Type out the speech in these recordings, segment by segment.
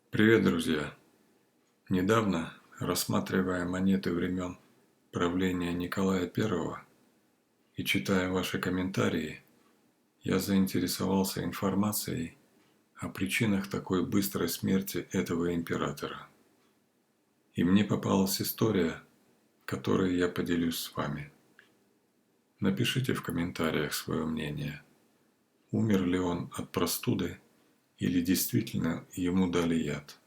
Привет, друзья! Недавно, рассматривая монеты времен правления Николая I и читая ваши комментарии, я заинтересовался информацией о причинах такой быстрой смерти этого императора. И мне попалась история, которой я поделюсь с вами. Напишите в комментариях свое мнение. Умер ли он от простуды или действительно ему дали яд?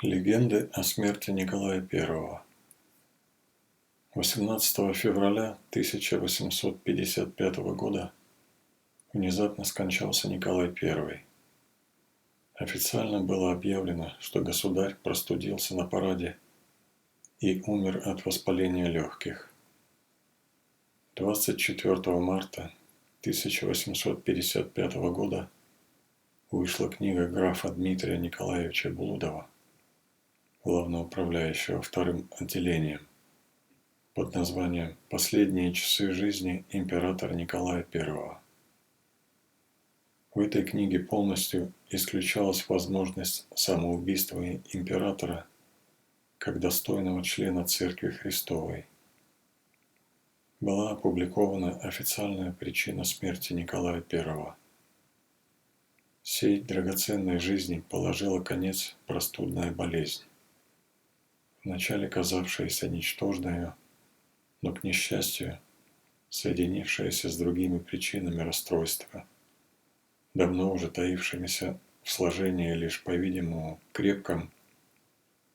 Легенды о смерти Николая I. 18 февраля 1855 года внезапно скончался Николай I. Официально было объявлено, что государь простудился на параде и умер от воспаления легких. 24 марта 1855 года вышла книга графа Дмитрия Николаевича Блудова, главноуправляющего вторым отделением, под названием «Последние часы жизни императора Николая I». В этой книге полностью исключалась возможность самоубийства императора как достойного члена Церкви Христовой. Была опубликована официальная причина смерти Николая I. Сей драгоценной жизни положила конец простудная болезнь, вначале казавшаяся ничтожною, но, к несчастью, соединившаяся с другими причинами расстройства, давно уже таившимися в сложении лишь, по-видимому, крепком,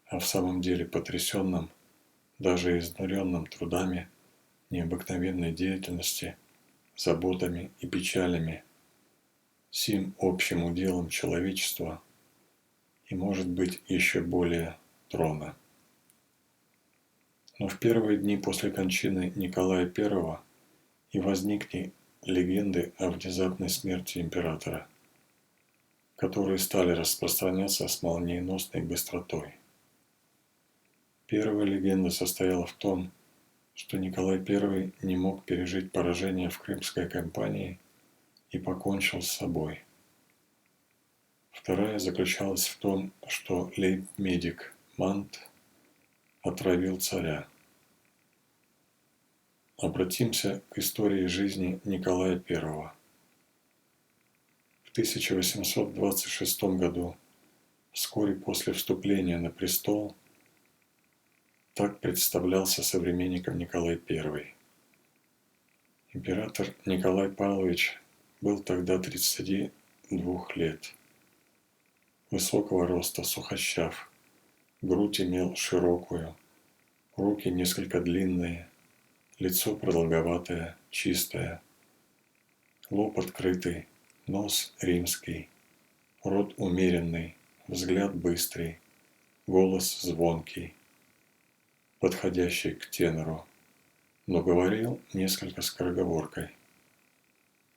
а в самом деле потрясенном, даже изнуренном трудами, необыкновенной деятельности, заботами и печалями, сим общим уделом человечества и, может быть, еще более трона. Но в первые дни после кончины Николая I и возникли легенды о внезапной смерти императора, которые стали распространяться с молниеносной быстротой. Первая легенда состояла в том, что Николай I не мог пережить поражение в Крымской кампании и покончил с собой. Вторая заключалась в том, что лейб-медик Мант отравил царя. Обратимся к истории жизни Николая I. В 1826 году, вскоре после вступления на престол, так представлялся современником Николай I. Император Николай Павлович был тогда 32 лет. Высокого роста, сухощав, грудь имел широкую, руки несколько длинные, лицо продолговатое, чистое, лоб открытый, нос римский, рот умеренный, взгляд быстрый, голос звонкий, подходящий к тенору, но говорил несколько скороговоркой.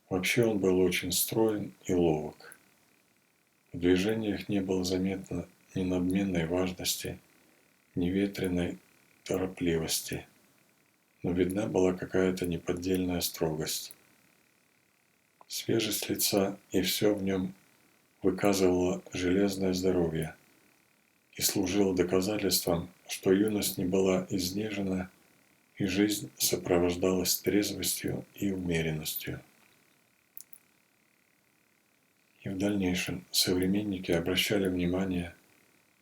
Вообще он был очень строен и ловок. В движениях не было заметно ни надменной важности, ни ветреной торопливости, но видна была какая-то неподдельная строгость. Свежесть лица и все в нем выказывало железное здоровье и служило доказательством, что юность не была изнежена и жизнь сопровождалась трезвостью и умеренностью. И в дальнейшем современники обращали внимание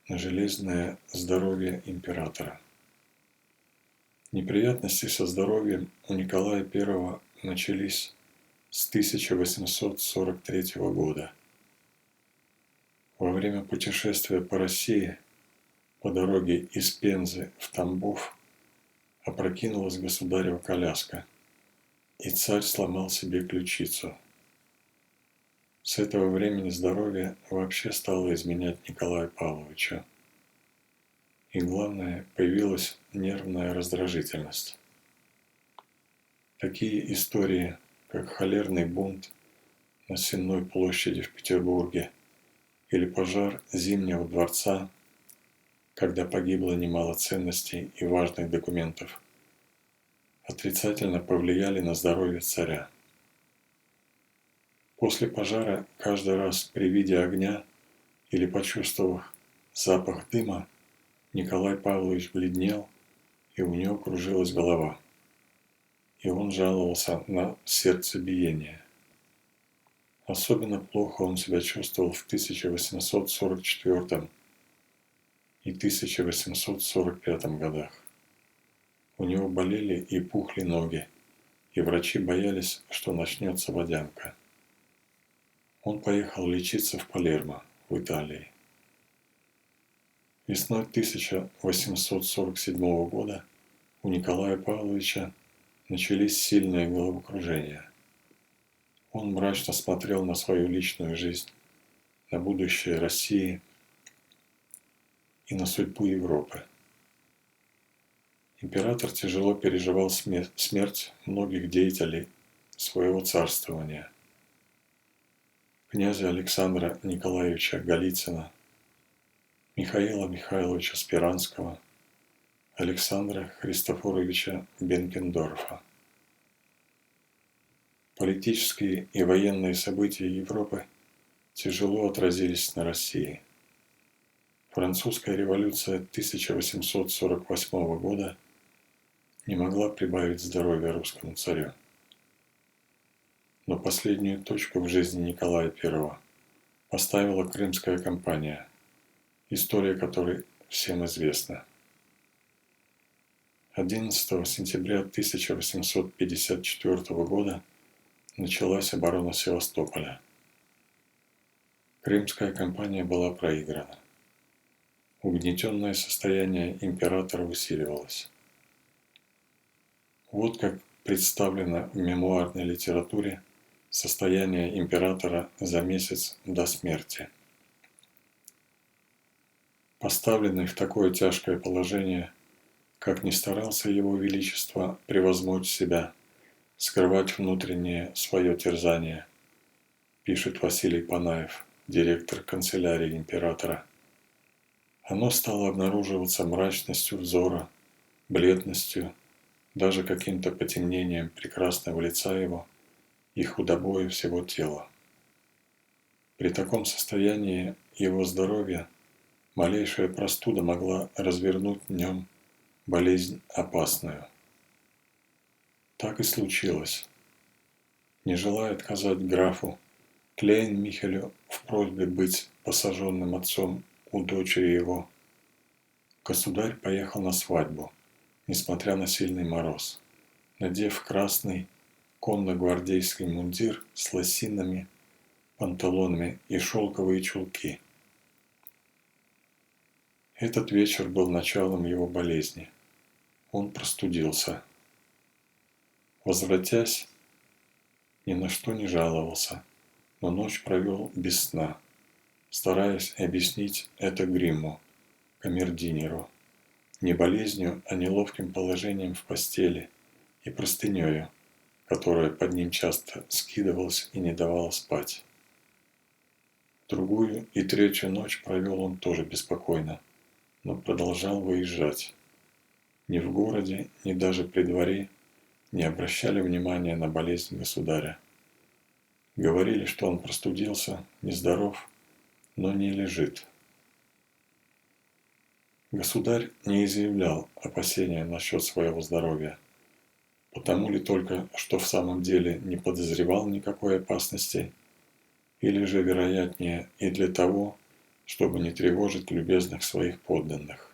на железное здоровье императора. Неприятности со здоровьем у Николая I начались с 1843 года. Во время путешествия по России по дороге из Пензы в Тамбов опрокинулась государева коляска, и царь сломал себе ключицу. С этого времени здоровье вообще стало изменять Николаю Павловичу. И главное, появилась нервная раздражительность. Такие истории, как холерный бунт на Сенной площади в Петербурге или пожар Зимнего дворца, когда погибло немало ценностей и важных документов, отрицательно повлияли на здоровье царя. После пожара каждый раз при виде огня или почувствовав запах дыма, Николай Павлович бледнел, и у него кружилась голова, и он жаловался на сердцебиение. Особенно плохо он себя чувствовал в 1844 и 1845 годах. У него болели и пухли ноги, и врачи боялись, что начнется водянка. Он поехал лечиться в Палермо, в Италии. Весной 1847 года у Николая Павловича начались сильные головокружения. Он мрачно смотрел на свою личную жизнь, на будущее России и на судьбу Европы. Император тяжело переживал смерть многих деятелей своего царствования. Князя Александра Николаевича Голицына, Михаила Михайловича Спиранского, Александра Христофоровича Бенкендорфа. Политические и военные события Европы тяжело отразились на России. Французская революция 1848 года не могла прибавить здоровья русскому царю. Но последнюю точку в жизни Николая I поставила Крымская кампания, история которой всем известна. 11 сентября 1854 года началась оборона Севастополя. Крымская кампания была проиграна. Угнетенное состояние императора усиливалось. Вот как представлено в мемуарной литературе состояние императора за месяц до смерти. Поставленный в такое тяжкое положение, как ни старался его величество превозмочь себя, скрывать внутреннее свое терзание, пишет Василий Панаев, директор канцелярии императора. Оно стало обнаруживаться мрачностью взора, бледностью, даже каким-то потемнением прекрасного лица его и худобою всего тела. При таком состоянии его здоровья малейшая простуда могла развернуть в нем болезнь опасную. Так и случилось. Не желая отказать графу Клейн-Михелю в просьбе быть посаженным отцом у дочери его, государь поехал на свадьбу, несмотря на сильный мороз, надев красный конно-гвардейский мундир с лосинами, панталонами и шелковые чулки. Этот вечер был началом его болезни. Он простудился. Возвратясь, ни на что не жаловался, но ночь провел без сна, стараясь объяснить это гримму, камердинеру, не болезнью, а неловким положением в постели и простынею, которая под ним часто скидывалась и не давала спать. Другую и третью ночь провел он тоже беспокойно, но продолжал выезжать. Ни в городе, ни даже при дворе не обращали внимания на болезнь государя. Говорили, что он простудился, нездоров, но не лежит. Государь не изъявлял опасения насчет своего здоровья, потому ли только, что в самом деле не подозревал никакой опасности, или же, вероятнее, и для того, чтобы не тревожить любезных своих подданных.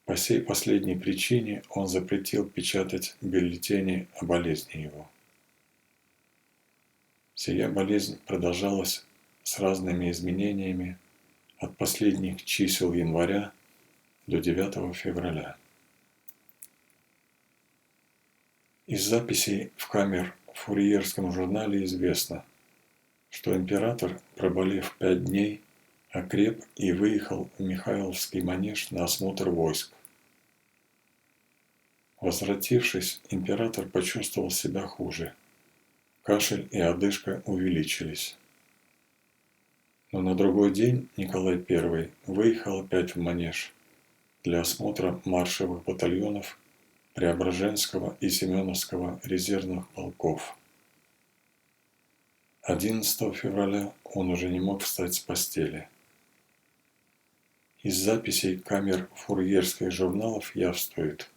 По сей последней причине он запретил печатать бюллетени о болезни его. Сия болезнь продолжалась с разными изменениями от последних чисел января до 9 февраля. Из записей в камер-фурьерском журнале известно, что император, проболев 5 дней, окреп и выехал в Михайловский манеж на осмотр войск. Возвратившись, император почувствовал себя хуже. Кашель и одышка увеличились. Но на другой день Николай I выехал опять в манеж для осмотра маршевых батальонов Преображенского и Семеновского резервных полков. 11 февраля он уже не мог встать с постели. Из записей камер фурьерских журналов явствует,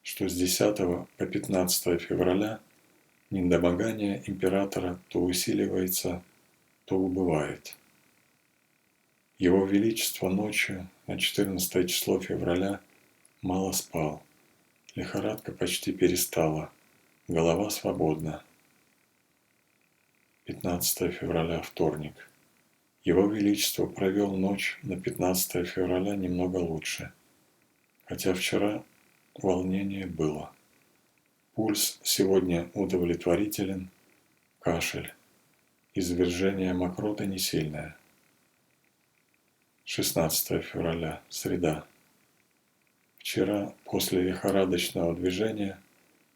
что с 10 по 15 февраля недомогание императора то усиливается, то убывает. Его Величество ночью на 14 число февраля мало спал, лихорадка почти перестала, голова свободна. 15 февраля, вторник. Его Величество провел ночь на 15 февраля немного лучше, хотя вчера волнение было. Пульс сегодня удовлетворителен, кашель, извержение мокроты не сильное. 16 февраля, среда. Вчера после лихорадочного движения,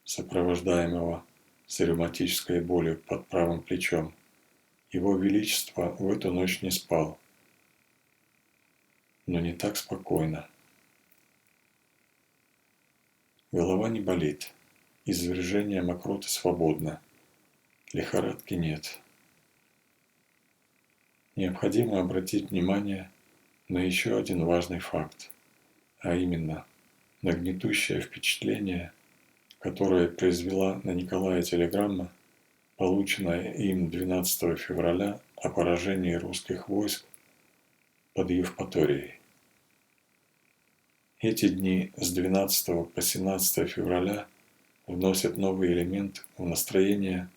сопровождаемого с ревматической болью под правым плечом, Его Величество в эту ночь не спал, но не так спокойно. Голова не болит, извержение мокроты свободно, лихорадки нет. Необходимо обратить внимание на еще один важный факт, а именно на гнетущее впечатление, которое произвела на Николая телеграмма, полученная им 12 февраля о поражении русских войск под Евпаторией. Эти дни с 12 по 17 февраля вносят новый элемент в настроение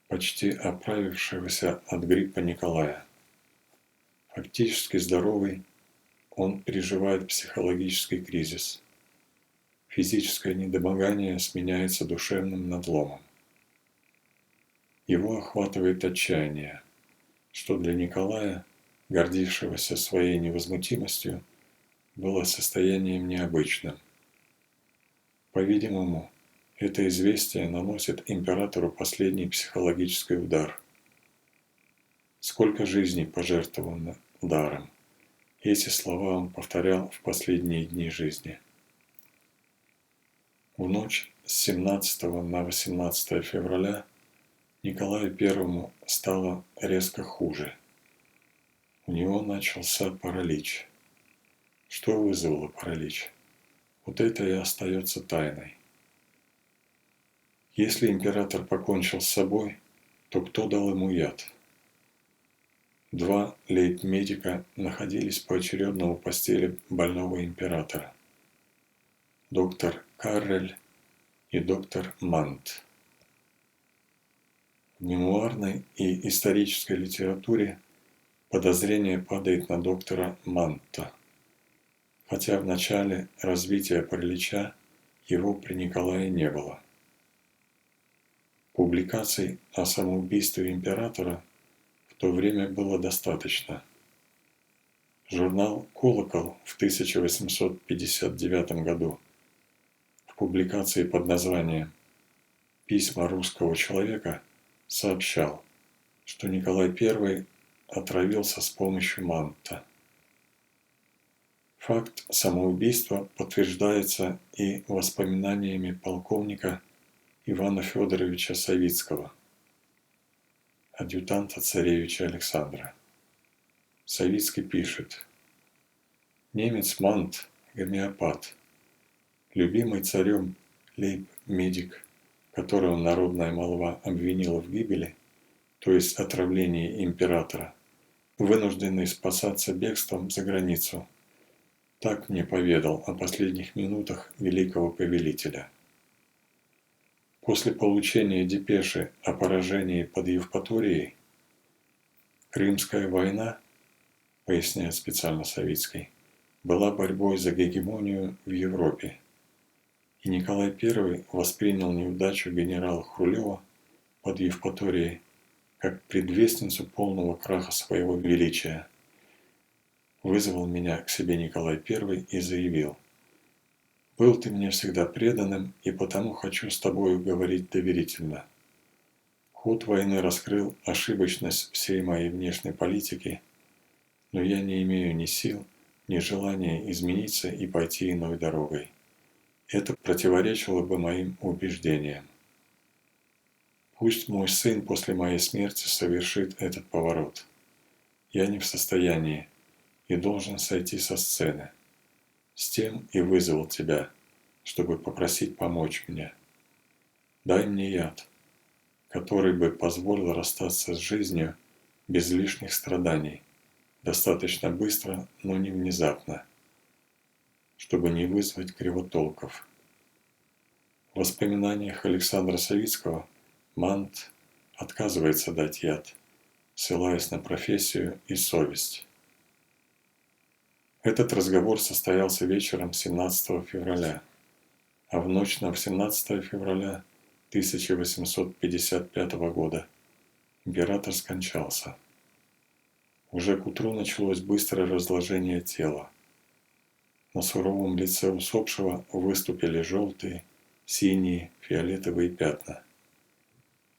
почти оправившегося от гриппа Николая. Фактически здоровый, он переживает психологический кризис. Физическое недомогание сменяется душевным надломом. Его охватывает отчаяние, что для Николая, гордившегося своей невозмутимостью, было состоянием необычным. По-видимому, это известие наносит императору последний психологический удар. Сколько жизней пожертвовано даром. Эти слова он повторял в последние дни жизни. В ночь с 17 на 18 февраля Николаю I стало резко хуже. У него начался паралич. Что вызвало паралич? Вот это и остается тайной. Если император покончил с собой, то кто дал ему яд? Два лейб-медика находились поочередно у постели больного императора. Доктор Каррель и доктор Мант. В мемуарной и исторической литературе подозрение падает на доктора Манта, хотя в начале развития паралича его при Николае не было. Публикаций о самоубийстве императора в то время было достаточно. Журнал «Колокол» в 1859 году в публикации под названием «Письма русского человека» сообщал, что Николай I отравился с помощью манта. Факт самоубийства подтверждается и воспоминаниями полковника Ивана Федоровича Савицкого, адъютанта царевича Александра. Савицкий пишет: «Немец Мант, гомеопат, любимый царем лейб-медик, которого народная молва обвинила в гибели, то есть отравлении императора, вынужденный спасаться бегством за границу, так мне поведал о последних минутах великого повелителя. После получения депеши о поражении под Евпаторией, Крымская война, поясняет специально Савицкий, была борьбой за гегемонию в Европе, и Николай I воспринял неудачу генерала Хрулева под Евпаторией как предвестницу полного краха своего величия. Вызвал меня к себе Николай I и заявил: «Был ты мне всегда преданным, и потому хочу с тобою говорить доверительно. Ход войны раскрыл ошибочность всей моей внешней политики, но я не имею ни сил, ни желания измениться и пойти иной дорогой. Это противоречило бы моим убеждениям. Пусть мой сын после моей смерти совершит этот поворот. Я не в состоянии и должен сойти со сцены. С тем и вызвал тебя, чтобы попросить помочь мне. Дай мне яд, который бы позволил расстаться с жизнью без лишних страданий, достаточно быстро, но не внезапно, чтобы не вызвать кривотолков. В воспоминаниях Александра Савицкого Мант отказывается дать яд, ссылаясь на профессию и совесть. Этот разговор состоялся вечером 17 февраля, а в ночь на 18 февраля 1855 года император скончался. Уже к утру началось быстрое разложение тела. На суровом лице усопшего выступили желтые, синие, фиолетовые пятна.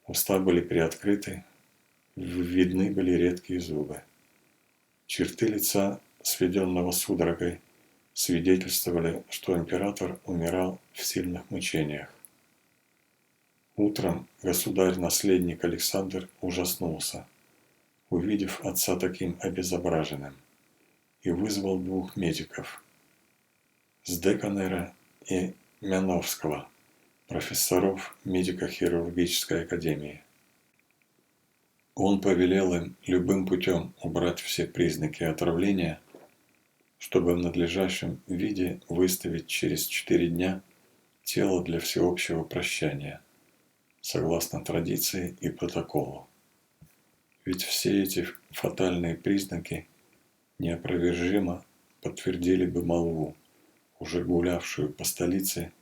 Уста были приоткрыты, видны были редкие зубы. Черты лица, сведенного судорогой, свидетельствовали, что император умирал в сильных мучениях. Утром государь-наследник Александр ужаснулся, увидев отца таким обезображенным, и вызвал 2 медиков – Сдеканера и Мяновского, профессоров медико-хирургической академии. Он повелел им любым путем убрать все признаки отравления, чтобы в надлежащем виде выставить через 4 дня тело для всеобщего прощания, согласно традиции и протоколу. Ведь все эти фатальные признаки неопровержимо подтвердили бы молву, уже гулявшую по столице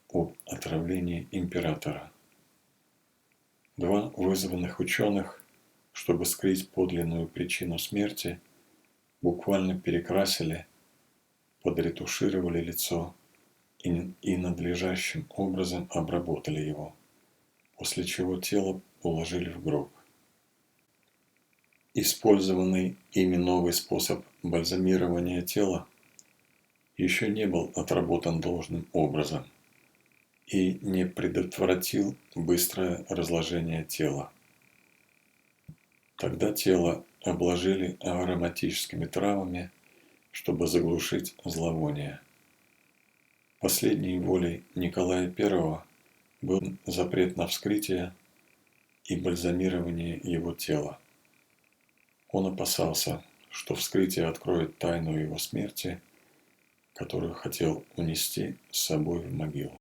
об отравлении императора. 2 вызванных ученых, чтобы скрыть подлинную причину смерти, буквально перекрасили, подретушировали лицо и надлежащим образом обработали его, после чего тело уложили в гроб. Использованный ими новый способ бальзамирования тела еще не был отработан должным образом и не предотвратил быстрое разложение тела. Тогда тело обложили ароматическими травами, чтобы заглушить зловоние. Последней волей Николая I был запрет на вскрытие и бальзамирование его тела. Он опасался, что вскрытие откроет тайну его смерти, которую хотел унести с собой в могилу.